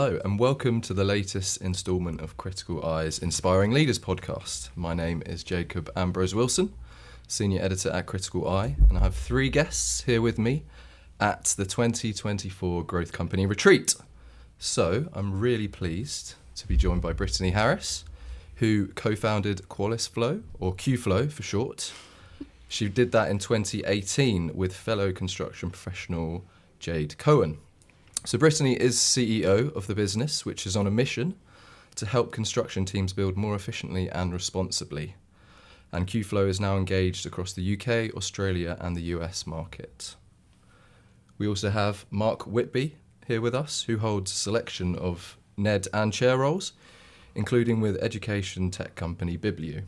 Hello and welcome to the latest instalment of Criticaleye's Inspiring Leaders podcast. My name is Jacob Ambrose Willson, Senior Editor at Criticaleye, and I have three guests here with me at the 2024 Growth Company Retreat. So I'm really pleased to be joined by Brittany Harris, who co-founded Qualis Flow, or Q Flow for short. She did that in 2018 with fellow construction professional Jade Cohen. So Brittany is CEO of the business, which is on a mission to help construction teams build more efficiently and responsibly. And Q Flow is now engaged across the UK, Australia and the US market. We also have Mark Whitby here with us, who holds a selection of NED and chair roles, including with education tech company BibliU.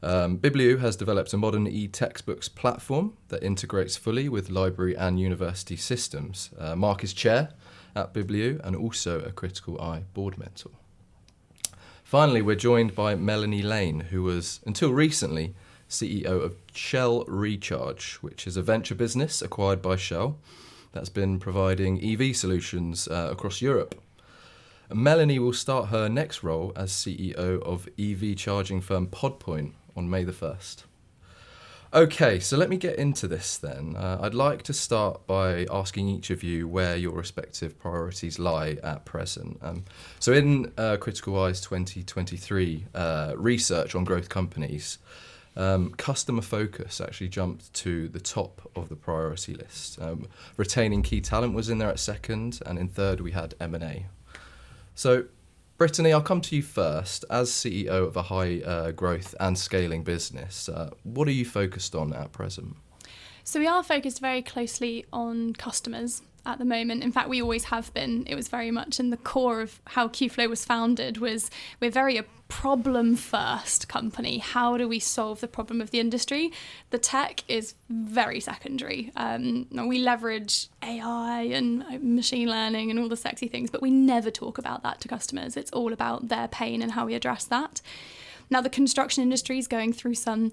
BibliU has developed a modern e-textbooks platform that integrates fully with library and university systems. Mark is chair at BibliU and also a Criticaleye Board Mentor. Finally, we're joined by Melanie Lane, who was, until recently, CEO of Shell Recharge, which is a venture business acquired by Shell that's been providing EV solutions across Europe. Melanie will start her next role as CEO of EV charging firm PodPoint on May the 1st. Okay, so let me get into this then. I'd like to start by asking each of you where your respective priorities lie at present. So in Criticaleye's 2023 research on growth companies, customer focus actually jumped to the top of the priority list. Retaining key talent was in there at second, and in third we had M&A. So Brittany, I'll come to you first. As CEO of a high growth and scaling business, what are you focused on at present? So we are focused very closely on customers at the moment. In fact, we always have been. It was very much in the core of how Q-Flow was founded, was we're very a problem-first company. How do we solve the problem of the industry? The tech is very secondary. We leverage AI and machine learning and all the sexy things, but we never talk about that to customers. It's all about their pain and how we address that. Now, the construction industry is going through some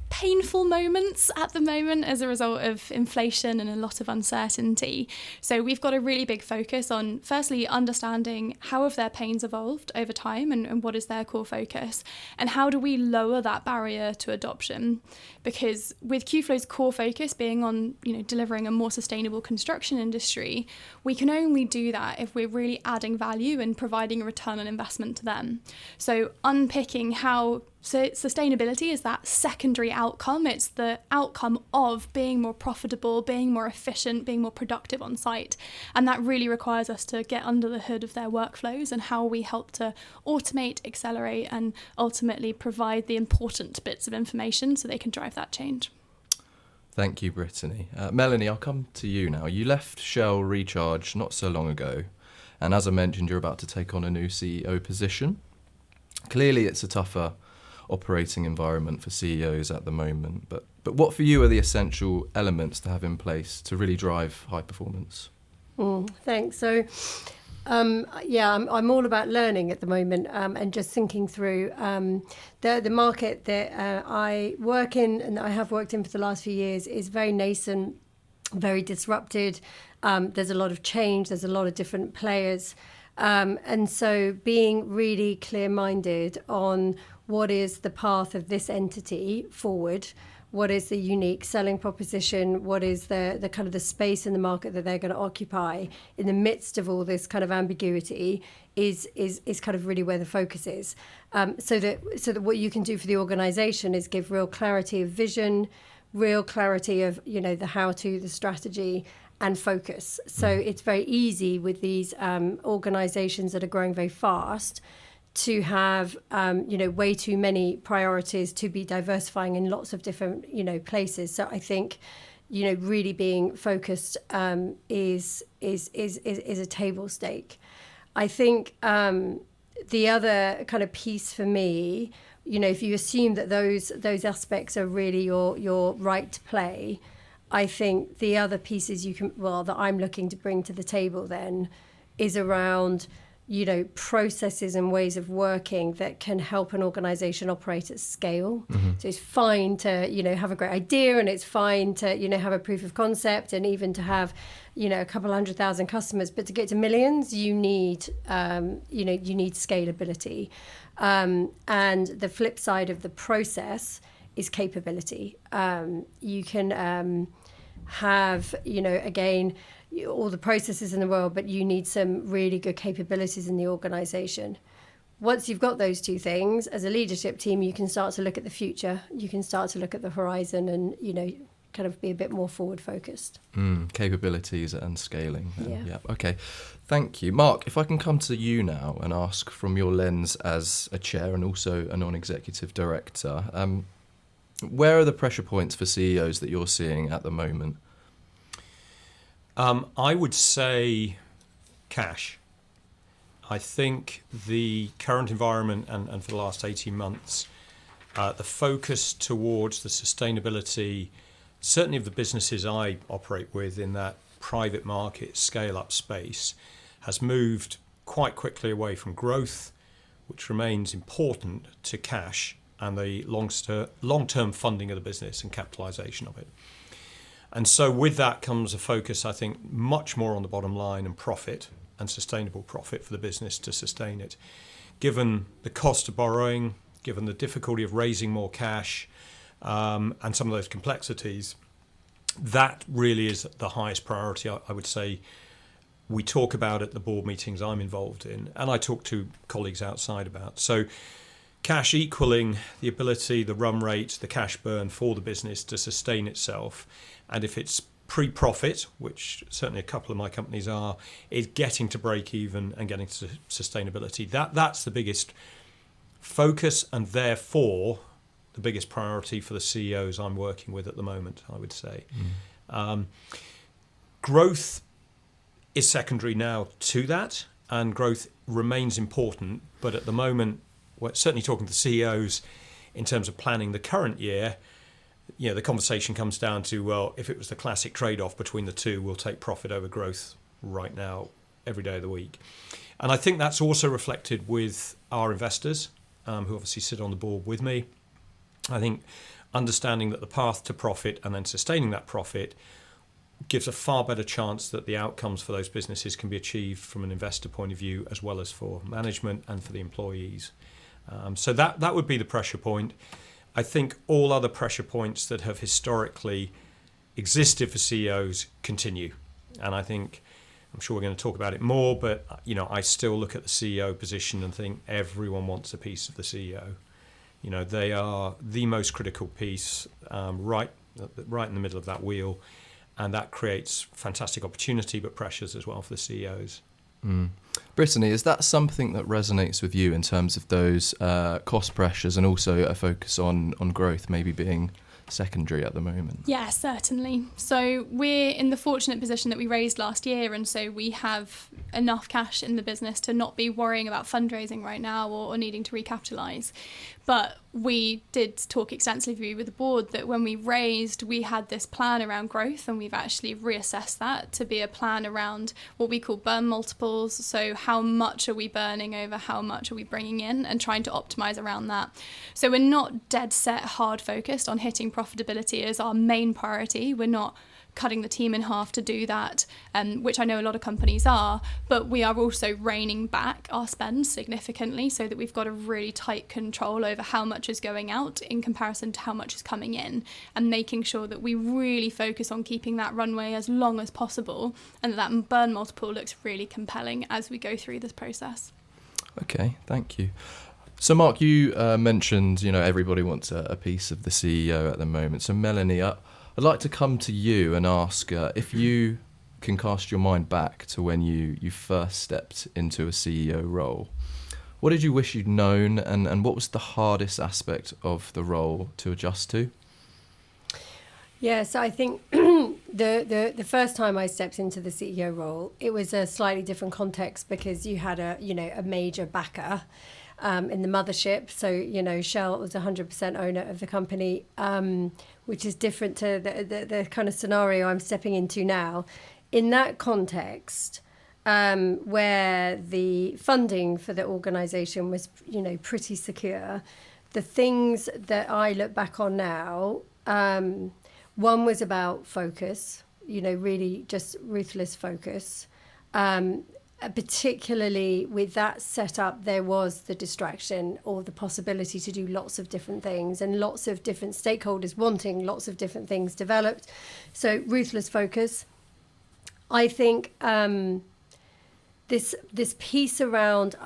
painful moments at the moment as a result of inflation and a lot of uncertainty. So we've got a really big focus on, firstly, understanding how have their pains evolved over time and what is their core focus, and how do we lower that barrier to adoption? Because with Q-Flow's core focus being on, delivering a more sustainable construction industry, we can only do that if we're really adding value and providing a return on investment to them. So unpicking how sustainability is that secondary outcome. It's the outcome of being more profitable, being more efficient, being more productive on site. And that really requires us to get under the hood of their workflows and how we help to automate, accelerate, and ultimately provide the important bits of information so they can drive that change. Thank you, Brittany. Melanie, I'll come to you now. You left Shell Recharge not so long ago. And as I mentioned, you're about to take on a new CEO position. Clearly, it's a tougher operating environment for CEOs at the moment, but what for you are the essential elements to have in place to really drive high performance? Thanks. So, I'm all about learning at the moment and just thinking through the market that I work in and I have worked in for the last few years is very nascent, very disrupted. There's a lot of change. There's a lot of different players. And so being really clear-minded on what is the path of this entity forward, what is the unique selling proposition, what is the kind of the space in the market that they're going to occupy in the midst of all this kind of ambiguity is kind of really where the focus is. So that what you can do for the organization is give real clarity of vision, real clarity of, the how-to, the strategy, and focus. So it's very easy with these organizations that are growing very fast to have, way too many priorities to be diversifying in lots of different, places. So I think, really being focused is a table stake. I think the other kind of piece for me, if you assume that those aspects are really your right to play, I think the other pieces that I'm looking to bring to the table then is around processes and ways of working that can help an organization operate at scale. So it's fine to, have a great idea, and it's fine to, have a proof of concept, and even to have, a couple 100,000 customers. But to get to millions, you need scalability. And the flip side of the process is capability. You can have, again, all the processes in the world, but you need some really good capabilities in the organization. Once you've got those two things, as a leadership team, you can start to look at the future. You can start to look at the horizon and, kind of be a bit more forward focused. Capabilities and scaling. Yeah. Okay. Thank you. Mark, if I can come to you now and ask from your lens as a chair and also a non-executive director, where are the pressure points for CEOs that you're seeing at the moment? I would say cash. I think the current environment and for the last 18 months, the focus towards the sustainability, certainly of the businesses I operate with in that private market scale-up space, has moved quite quickly away from growth, which remains important, to cash and the long-term funding of the business and capitalisation of it. And so with that comes a focus, I think, much more on the bottom line and profit and sustainable profit for the business to sustain it. Given the cost of borrowing, given the difficulty of raising more cash, and some of those complexities, that really is the highest priority, I would say. We talk about at the board meetings I'm involved in, and I talk to colleagues outside about. So cash equaling the ability, the run rate, the cash burn for the business to sustain itself. And if it's pre-profit, which certainly a couple of my companies are, is getting to break even and getting to sustainability. That's the biggest focus, and therefore the biggest priority for the CEOs I'm working with at the moment, I would say. Growth is secondary now to that, and growth remains important. But at the moment, we're certainly talking to CEOs in terms of planning the current year. The conversation comes down to, well, if it was the classic trade-off between the two, we'll take profit over growth right now, every day of the week. And I think that's also reflected with our investors, who obviously sit on the board with me. I think understanding that the path to profit and then sustaining that profit gives a far better chance that the outcomes for those businesses can be achieved from an investor point of view, as well as for management and for the employees. So that would be the pressure point. I think all other pressure points that have historically existed for CEOs continue. And I'm sure we're going to talk about it more, but I still look at the CEO position and think everyone wants a piece of the CEO. They are the most critical piece, right in the middle of that wheel, and that creates fantastic opportunity, but pressures as well for the CEOs. Brittany, is that something that resonates with you in terms of those cost pressures and also a focus on growth maybe being secondary at the moment? Yeah, certainly. So we're in the fortunate position that we raised last year, and so we have enough cash in the business to not be worrying about fundraising right now or needing to recapitalise. But we did talk extensively with the board that when we raised, we had this plan around growth, and we've actually reassessed that to be a plan around what we call burn multiples. So how much are we burning over how much are we bringing in, and trying to optimise around that. So we're not dead set, hard focused on hitting profitability as our main priority. We're not cutting the team in half to do that, which I know a lot of companies are, but we are also reining back our spend significantly so that we've got a really tight control over how much is going out in comparison to how much is coming in, and making sure that we really focus on keeping that runway as long as possible, and that burn multiple looks really compelling as we go through this process. Okay, thank you. So Mark, you mentioned, everybody wants a piece of the CEO at the moment. So Melanie, I'd like to come to you and ask if you can cast your mind back to when you first stepped into a CEO role. What did you wish you'd known, and what was the hardest aspect of the role to adjust to? Yeah, so I think the first time I stepped into the CEO role, it was a slightly different context because you had a major backer in the mothership. So, Shell was 100% owner of the company, which is different to the kind of scenario I'm stepping into now. In that context, where the funding for the organisation was, pretty secure. The things that I look back on now, one was about focus, really just ruthless focus. Particularly with that setup, there was the distraction or the possibility to do lots of different things and lots of different stakeholders wanting lots of different things developed. So ruthless focus. I think this piece around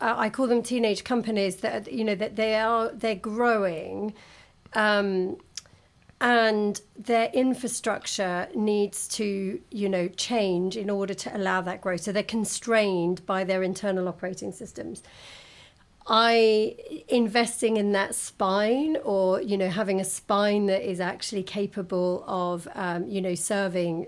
I call them teenage companies that that they're growing, and their infrastructure needs to change in order to allow that growth. So they're constrained by their internal operating systems. Investing in that spine, or having a spine that is actually capable of serving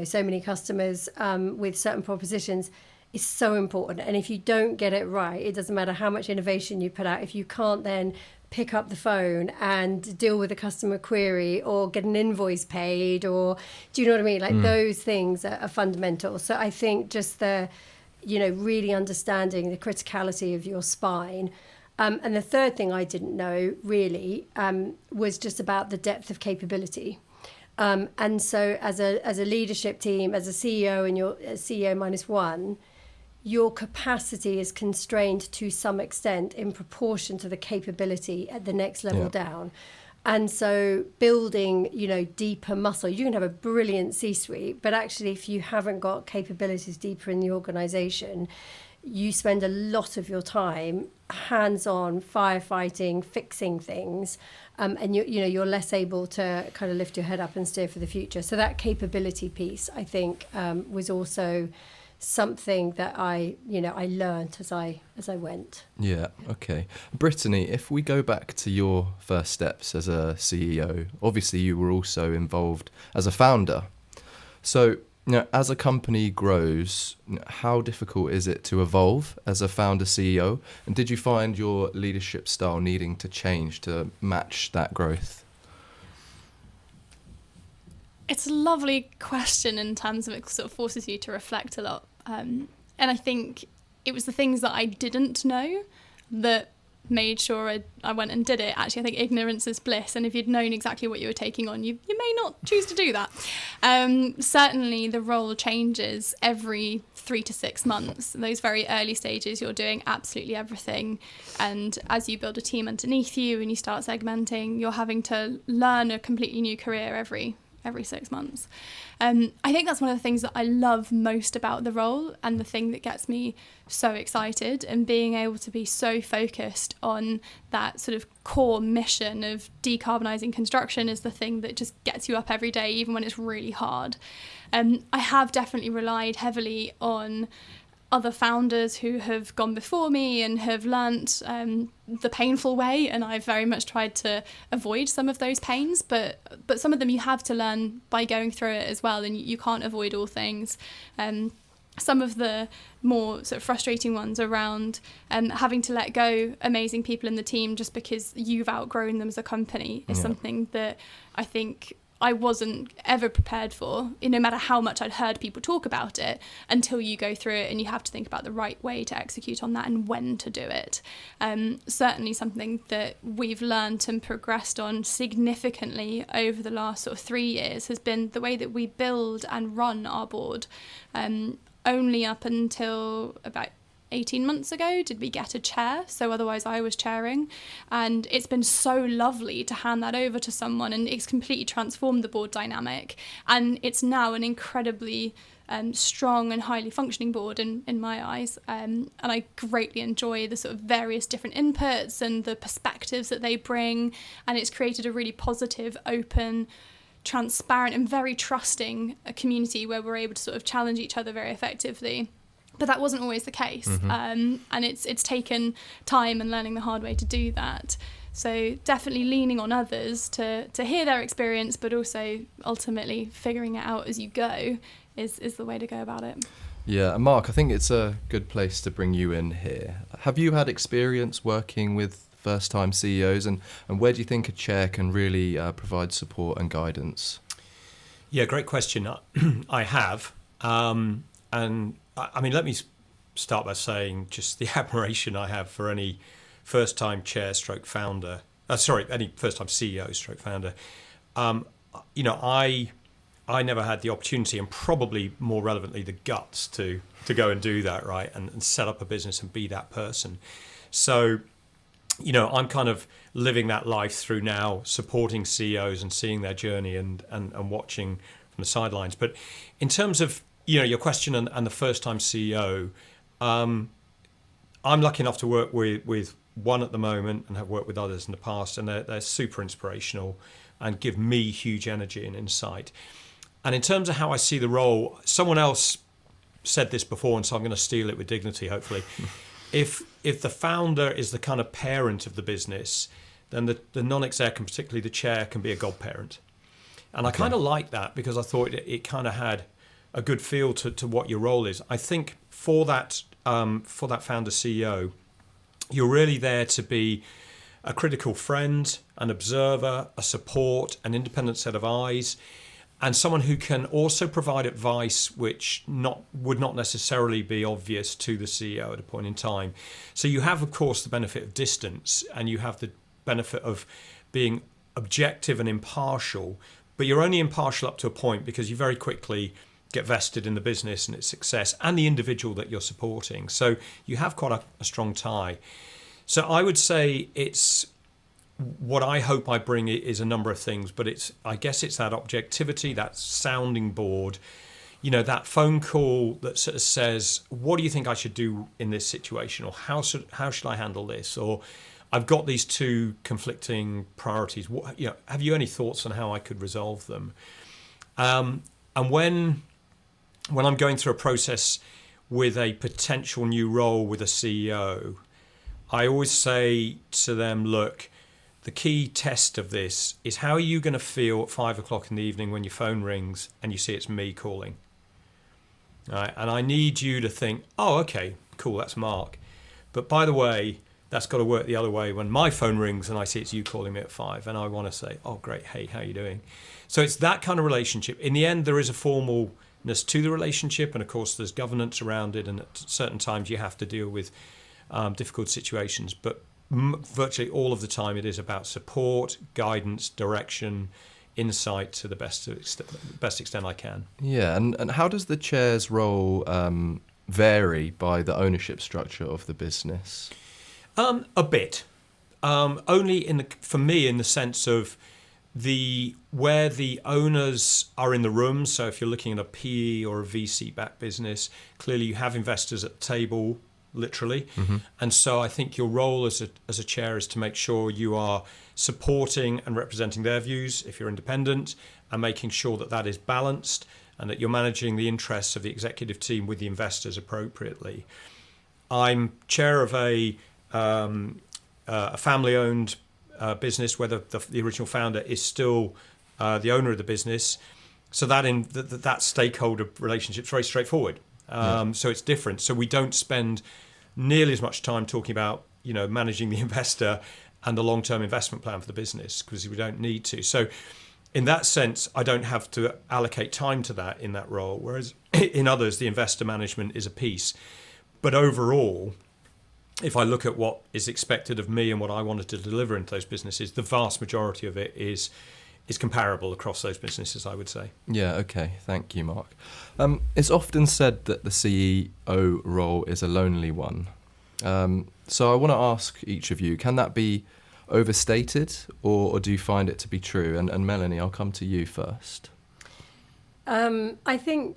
so many customers with certain propositions, is so important. And if you don't get it right, it doesn't matter how much innovation you put out. If you can't then pick up the phone and deal with a customer query or get an invoice paid, or do you know what I mean? Like those things are fundamental. So I think just the, really understanding the criticality of your spine. And the third thing I didn't know really was just about the depth of capability. And so as a leadership team, as a CEO and your CEO -1, your capacity is constrained to some extent in proportion to the capability at the next level down. And so building, deeper muscle, you can have a brilliant C-suite, but actually if you haven't got capabilities deeper in the organization, you spend a lot of your time hands-on firefighting, fixing things, and you're less able to kind of lift your head up and steer for the future. So that capability piece, I think, was also something that I learned as I went. Yeah, okay. Brittany, if we go back to your first steps as a CEO, obviously you were also involved as a founder. So, as a company grows, how difficult is it to evolve as a founder CEO? And did you find your leadership style needing to change to match that growth? It's a lovely question in terms of it sort of forces you to reflect a lot. And I think it was the things that I didn't know that made sure I went and did it. Actually, I think ignorance is bliss. And if you'd known exactly what you were taking on, you may not choose to do that. Certainly, the role changes every 3 to 6 months. In those very early stages, you're doing absolutely everything. And as you build a team underneath you and you start segmenting, you're having to learn a completely new career every 6 months. I think that's one of the things that I love most about the role, and the thing that gets me so excited, and being able to be so focused on that sort of core mission of decarbonising construction is the thing that just gets you up every day, even when it's really hard. I have definitely relied heavily on other founders who have gone before me and have learnt the painful way, and I've very much tried to avoid some of those pains, but some of them you have to learn by going through it as well, and you can't avoid all things. Some of the more sort of frustrating ones around having to let go amazing people in the team just because you've outgrown them as a company is something that I think I wasn't ever prepared for, no matter how much I'd heard people talk about it, until you go through it and you have to think about the right way to execute on that and when to do it. Certainly something that we've learned and progressed on significantly over the last sort of 3 years has been the way that we build and run our board. Only up until about 18 months ago did we get a chair, so otherwise I was chairing, and it's been so lovely to hand that over to someone, and it's completely transformed the board dynamic, and it's now an incredibly strong and highly functioning board in my eyes, and I greatly enjoy the sort of various different inputs and the perspectives that they bring, and it's created a really positive, open, transparent and very trusting community where we're able to sort of challenge each other very effectively. But that wasn't always the case, and it's taken time and learning the hard way to do that. So definitely leaning on others to hear their experience, but also ultimately figuring it out as you go is the way to go about it. Yeah, and Mark, I think it's a good place to bring you in here. Have you had experience working with first-time CEOs, and where do you think a chair can really provide support and guidance? Yeah, great question. I have. And I mean, let me start by saying just the admiration I have for any first-time chair stroke founder. Any first-time CEO stroke founder. I never had the opportunity, and probably more relevantly the guts to go and do that, right, and set up a business and be that person. So, I'm kind of living that life through now, supporting CEOs and seeing their journey and watching from the sidelines. But in terms of your question and the first-time CEO, I'm lucky enough to work with one at the moment and have worked with others in the past, and they're super inspirational and give me huge energy and insight. And in terms of how I see the role, someone else said this before, and so I'm going to steal it with dignity, hopefully. If the founder is the kind of parent of the business, then the non-exec, and particularly the chair, can be a godparent. And okay. I kind of like that because I thought it kind of had a good feel to what your role is. I think for that founder CEO, you're really there to be a critical friend, an observer, a support, an independent set of eyes, and someone who can also provide advice which would not necessarily be obvious to the CEO at a point in time. So you have, of course, the benefit of distance, and you have the benefit of being objective and impartial, but you're only impartial up to a point because you very quickly get vested in the business and its success and the individual that you're supporting. So you have quite a strong tie. So I would say it's what I hope I bring is a number of things, but I guess it's that objectivity, that sounding board, that phone call that sort of says, what do you think I should do in this situation? Or how should I handle this? Or I've got these two conflicting priorities. Have you any thoughts on how I could resolve them? And when I'm going through a process with a potential new role with a CEO, I always say to them, look, the key test of this is how are you going to feel at 5 o'clock in the evening when your phone rings and you see it's me calling? Right? And I need you to think, oh, okay, cool, that's Mark. But by the way, that's got to work the other way when my phone rings and I see it's you calling me at 5 and I want to say, oh, great, hey, how are you doing? So it's that kind of relationship. In the end, there is a formalness to the relationship, and of course there's governance around it, and at certain times you have to deal with difficult situations. But virtually all of the time it is about support, guidance, direction, insight to the best extent I can. Yeah, and how does the chair's role vary by the ownership structure of the business? A bit. Only for me in the sense of where the owners are in the room. So if you're looking at a PE or a VC-backed business, clearly you have investors at the table, literally. Mm-hmm. And so I think your role as a chair is to make sure you are supporting and representing their views if you're independent, and making sure that is balanced and that you're managing the interests of the executive team with the investors appropriately. I'm chair of a family-owned business where the original founder is still the owner of the business. So that stakeholder relationship is very straightforward. So it's different. So we don't spend nearly as much time talking about managing the investor and the long-term investment plan for the business, because we don't need to. So in that sense, I don't have to allocate time to that in that role, whereas in others, the investor management is a piece. But overall, if I look at what is expected of me and what I wanted to deliver into those businesses, the vast majority of it is comparable across those businesses, I would say. Yeah, okay. Thank you, Mark. It's often said that the CEO role is a lonely one. So I want to ask each of you, can that be overstated, or do you find it to be true? And Melanie, I'll come to you first. I think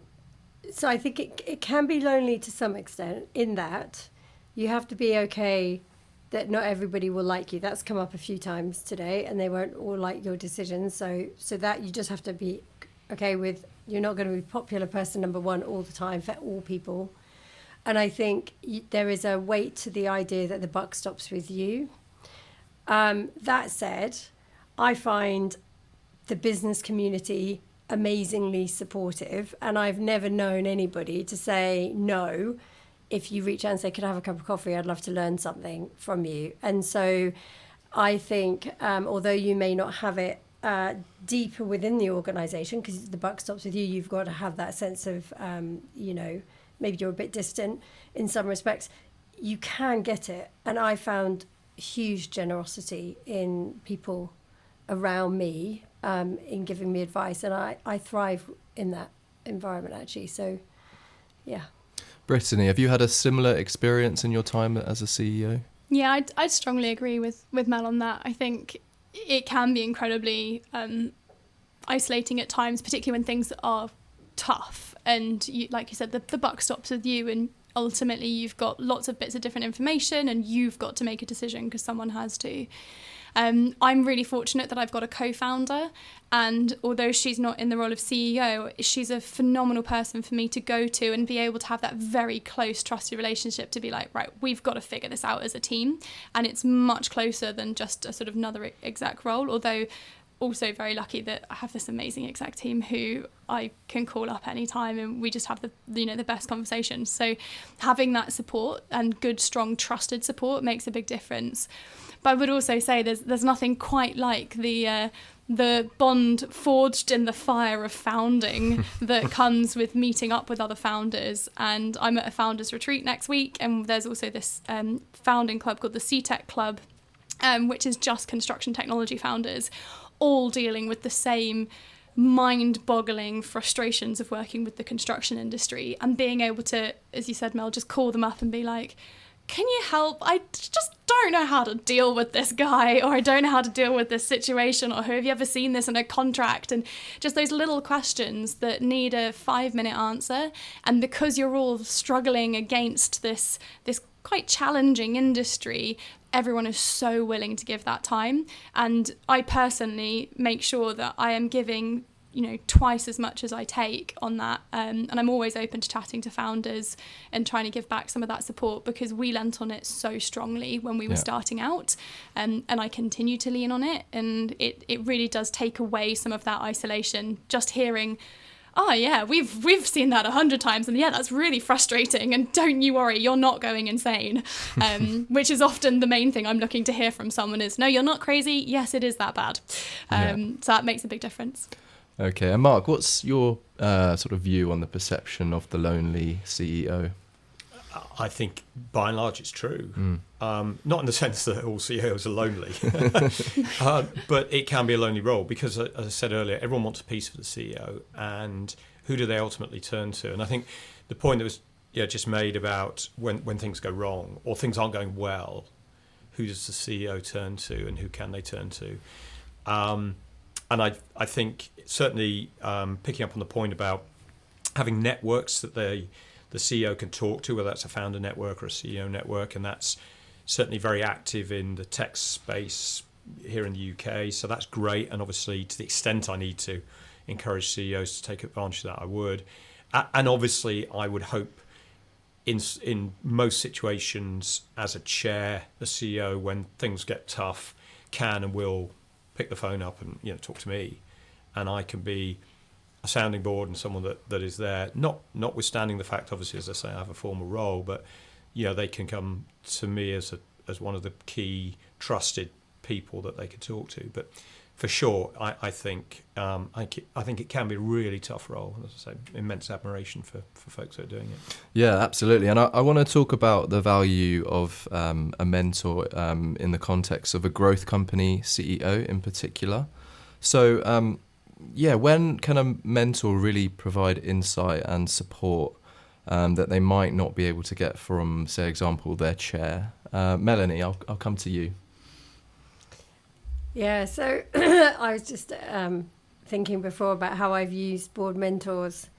it can be lonely to some extent, in that you have to be okay that not everybody will like you. That's come up a few times today, and they won't all like your decisions. So that you just have to be okay with, you're not going to be popular person number one all the time for all people. And I think there is a weight to the idea that the buck stops with you. That said, I find the business community amazingly supportive, and I've never known anybody to say no. If you reach out and say, could I have a cup of coffee? I'd love to learn something from you. And so I think, although you may not have it deeper within the organisation, because the buck stops with you, you've got to have that sense of, maybe you're a bit distant in some respects, you can get it. And I found huge generosity in people around me in giving me advice, and I thrive in that environment actually. So yeah. Brittany, have you had a similar experience in your time as a CEO? Yeah, I'd strongly agree with Mel on that. I think it can be incredibly isolating at times, particularly when things are tough and you, like you said, the buck stops with you, and ultimately you've got lots of bits of different information and you've got to make a decision because someone has to. I'm really fortunate that I've got a co-founder, and although she's not in the role of CEO, she's a phenomenal person for me to go to and be able to have that very close, trusted relationship to be like, right, we've got to figure this out as a team. And it's much closer than just a sort of another exec role, although also very lucky that I have this amazing exec team who I can call up anytime and we just have the best conversations. So having that support and good, strong, trusted support makes a big difference. But I would also say there's nothing quite like the bond forged in the fire of founding that comes with meeting up with other founders. And I'm at a founders retreat next week, and there's also this founding club called the CTech Club, which is just construction technology founders, all dealing with the same mind-boggling frustrations of working with the construction industry, and being able to, as you said, Mel, just call them up and be like, can you help? I just don't know how to deal with this guy, or I don't know how to deal with this situation, or have you ever seen this in a contract? And just those little questions that need a 5-minute answer. And because you're all struggling against this quite challenging industry, everyone is so willing to give that time. And I personally make sure that I am giving twice as much as I take on that, and I'm always open to chatting to founders and trying to give back some of that support, because we lent on it so strongly when we were starting out, and I continue to lean on it, and it really does take away some of that isolation, just hearing, oh yeah, we've seen that 100 times, and yeah, that's really frustrating, and don't you worry, you're not going insane, which is often the main thing I'm looking to hear from someone is, no, you're not crazy, yes, it is that bad. So that makes a big difference. Okay, and Mark, what's your sort of view on the perception of the lonely CEO? I think by and large it's true. Not in the sense that all CEOs are lonely, but it can be a lonely role because, as I said earlier, everyone wants a piece of the CEO, and who do they ultimately turn to? And I think the point that was just made about when things go wrong or things aren't going well, who does the CEO turn to and who can they turn to? And I think certainly picking up on the point about having networks that the CEO can talk to, whether that's a founder network or a CEO network, and that's certainly very active in the tech space here in the UK. So that's great. And obviously, to the extent I need to encourage CEOs to take advantage of that, I would. And obviously, I would hope in most situations as a chair, the CEO, when things get tough, can and will pick the phone up and talk to me, and I can be a sounding board and someone that is there. Notwithstanding the fact, obviously, as I say, I have a formal role, but they can come to me as one of the key trusted people that they can talk to. But for sure, I think it can be a really tough role. As I say, immense admiration for folks that are doing it. Yeah, absolutely. And I want to talk about the value of a mentor in the context of a growth company CEO in particular. So, when can a mentor really provide insight and support that they might not be able to get from, say, example, their chair? Melanie, I'll come to you. Yeah, so I was just thinking before about how I've used board mentors,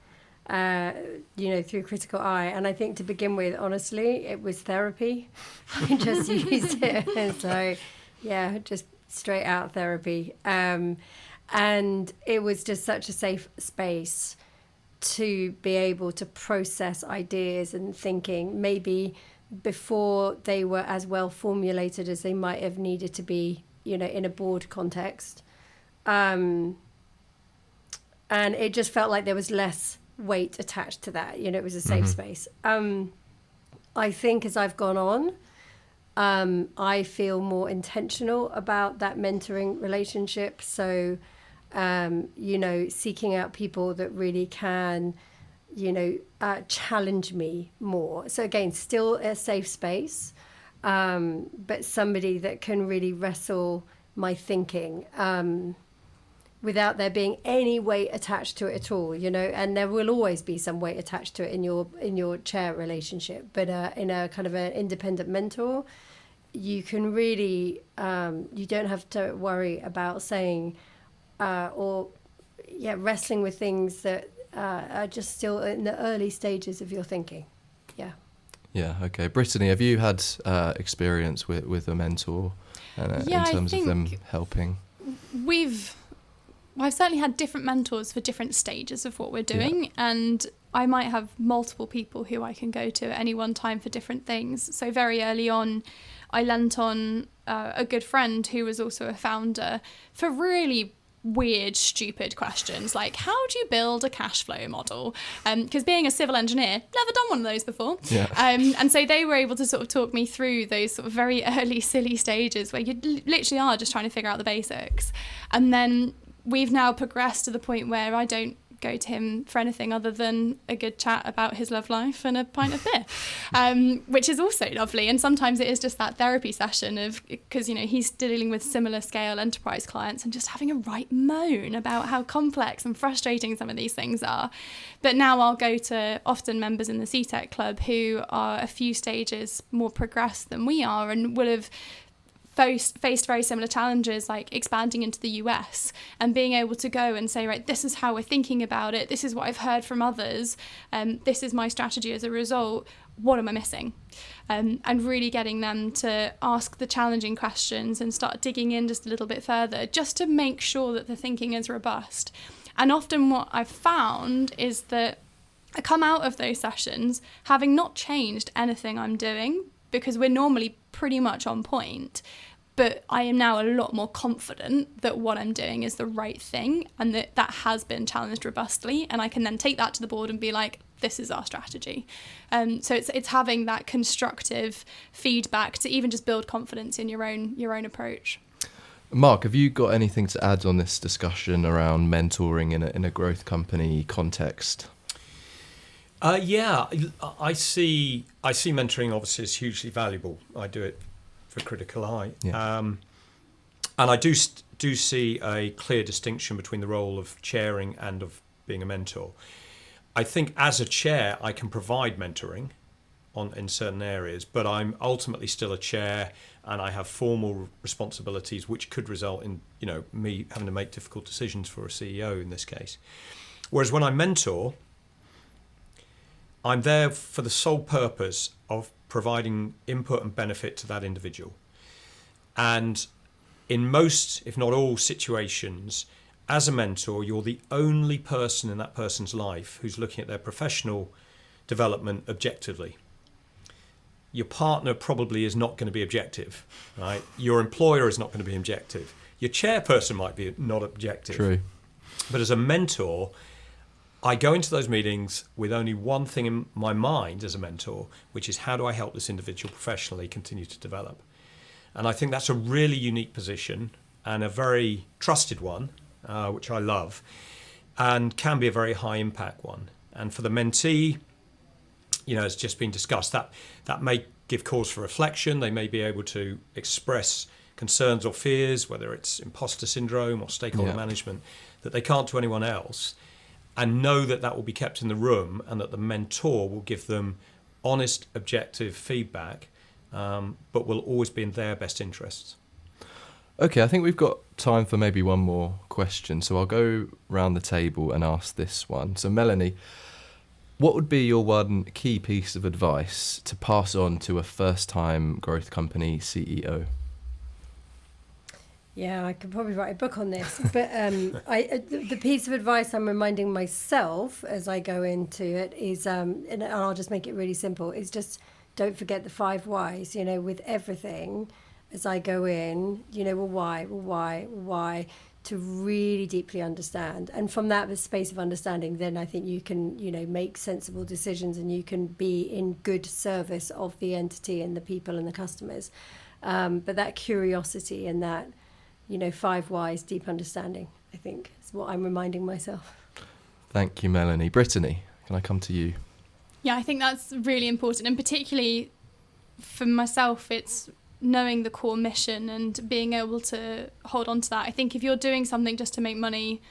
through Criticaleye. And I think to begin with, honestly, it was therapy. I just used it. And so, just straight out therapy. And it was just such a safe space to be able to process ideas and thinking maybe before they were as well formulated as they might have needed to be, in a board context. And it just felt like there was less weight attached to that. It was a safe space. I think as I've gone on, I feel more intentional about that mentoring relationship. So, seeking out people that really can challenge me more. So again, still a safe space, but somebody that can really wrestle my thinking without there being any weight attached to it at all, and there will always be some weight attached to it in your chair relationship. But in a kind of an independent mentor, you can really, you don't have to worry about saying wrestling with things that are just still in the early stages of your thinking. Yeah, okay. Brittany, have you had experience with a mentor in terms of them helping? I've certainly had different mentors for different stages of what we're doing, and I might have multiple people who I can go to at any one time for different things. So very early on, I lent on a good friend who was also a founder for really weird, stupid questions like, how do you build a cash flow model? Because being a civil engineer, never done one of those before. Yeah. And so they were able to sort of talk me through those sort of very early, silly stages where you literally are just trying to figure out the basics. And then we've now progressed to the point where I don't go to him for anything other than a good chat about his love life and a pint of beer, which is also lovely. And sometimes it is just that therapy session of, because he's dealing with similar scale enterprise clients and just having a right moan about how complex and frustrating some of these things are. But now I'll go to often members in the CTEC club who are a few stages more progressed than we are and will have faced very similar challenges, like expanding into the US and being able to go and say, right, this is how we're thinking about it, this is what I've heard from others, this is my strategy as a result, what am I missing? And really getting them to ask the challenging questions and start digging in just a little bit further, just to make sure that the thinking is robust. And often what I've found is that I come out of those sessions having not changed anything I'm doing, because we're normally pretty much on point, but I am now a lot more confident that what I'm doing is the right thing and that has been challenged robustly, and I can then take that to the board and be like, this is our strategy. So it's having that constructive feedback to even just build confidence in your own approach. Mark, have you got anything to add on this discussion around mentoring in a growth company context? I see mentoring obviously as hugely valuable. I do it for Criticaleye. Yeah. And I do see a clear distinction between the role of chairing and of being a mentor. I think as a chair, I can provide mentoring in certain areas, but I'm ultimately still a chair and I have formal responsibilities which could result in, me having to make difficult decisions for a CEO in this case. Whereas when I mentor, I'm there for the sole purpose of providing input and benefit to that individual. And in most, if not all situations, as a mentor, you're the only person in that person's life who's looking at their professional development objectively. Your partner probably is not going to be objective, right? Your employer is not going to be objective. Your chairperson might be not objective. True. But as a mentor, I go into those meetings with only one thing in my mind as a mentor, which is how do I help this individual professionally continue to develop? And I think that's a really unique position and a very trusted one, which I love, and can be a very high impact one. And for the mentee, as just been discussed, that may give cause for reflection. They may be able to express concerns or fears, whether it's imposter syndrome or stakeholder management, that they can't to anyone else. And know that will be kept in the room and that the mentor will give them honest, objective feedback, but will always be in their best interests. Okay, I think we've got time for maybe one more question. So I'll go round the table and ask this one. So Melanie, what would be your one key piece of advice to pass on to a first-time growth company CEO? Yeah, I could probably write a book on this, but the piece of advice I'm reminding myself as I go into it is, and I'll just make it really simple, is just don't forget the 5 whys, with everything as I go in, why, to really deeply understand. And from that space of understanding, then I think you can, make sensible decisions and you can be in good service of the entity and the people and the customers. But that curiosity and that, 5 whys, deep understanding, I think, is what I'm reminding myself. Thank you, Melanie. Brittany, can I come to you? Yeah, I think that's really important, and particularly for myself, it's knowing the core mission and being able to hold on to that. I think if you're doing something just to make money,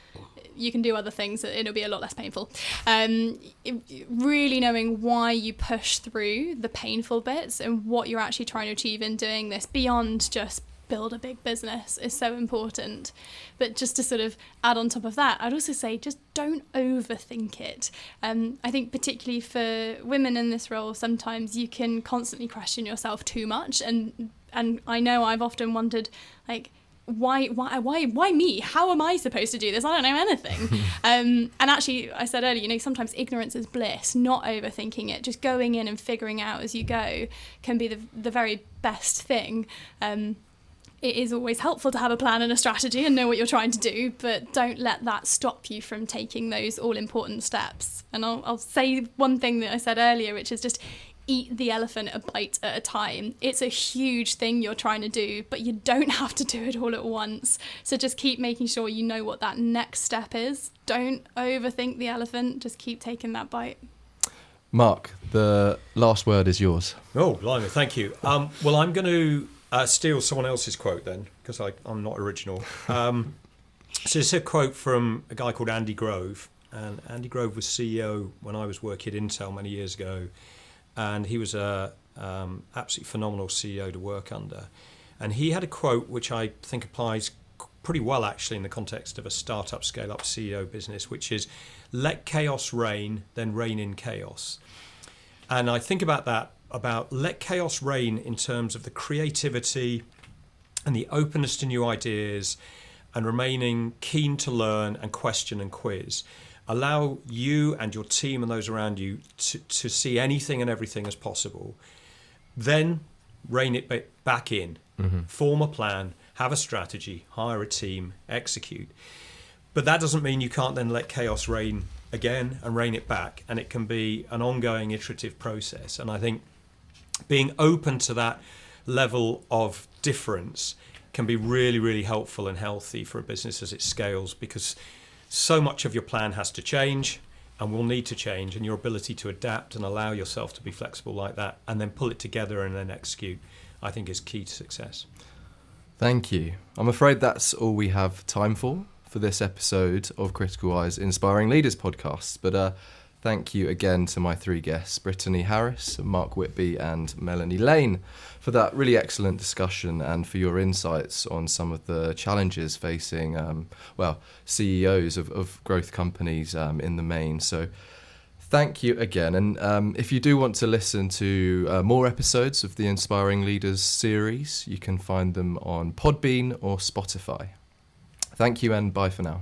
you can do other things, it'll be a lot less painful. Really knowing why you push through the painful bits and what you're actually trying to achieve in doing this beyond just build a big business is so important. But just to sort of add on top of that, I'd also say just don't overthink it. I think particularly for women in this role, sometimes you can constantly question yourself too much, and I know I've often wondered, like, why me? How am I supposed to do this? I don't know anything. And actually, I said earlier, sometimes ignorance is bliss. Not overthinking it, just going in and figuring out as you go can be the very best thing. It is always helpful to have a plan and a strategy and know what you're trying to do, but don't let that stop you from taking those all-important steps. And I'll say one thing that I said earlier, which is just eat the elephant a bite at a time. It's a huge thing you're trying to do, but you don't have to do it all at once. So just keep making sure you know what that next step is. Don't overthink the elephant, just keep taking that bite. Mark, the last word is yours. Oh, blimey, thank you. Well, I'm going to steal someone else's quote then, because I'm not original. So it's a quote from a guy called Andy Grove, and Andy Grove was CEO when I was working at Intel many years ago, and he was a absolutely phenomenal CEO to work under. And he had a quote which I think applies pretty well actually in the context of a startup scale-up CEO business, which is let chaos reign, then reign in chaos. And I think about that, about let chaos reign in terms of the creativity and the openness to new ideas and remaining keen to learn and question and quiz. Allow you and your team and those around you to see anything and everything as possible. Then rein it back in. Mm-hmm. Form a plan, have a strategy, hire a team, execute. But that doesn't mean you can't then let chaos reign again and rein it back. And it can be an ongoing iterative process. And I think being open to that level of difference can be really, really helpful and healthy for a business as it scales, because so much of your plan has to change and will need to change, and your ability to adapt and allow yourself to be flexible like that and then pull it together and then execute, I think is key to success. Thank you. I'm afraid that's all we have time for this episode of Criticaleye's Inspiring Leaders podcast. But thank you again to my three guests, Brittany Harris, Mark Whitby and Melanie Lane, for that really excellent discussion and for your insights on some of the challenges facing, CEOs of growth companies in the main. So thank you again. And if you do want to listen to more episodes of the Inspiring Leaders series, you can find them on Podbean or Spotify. Thank you and bye for now.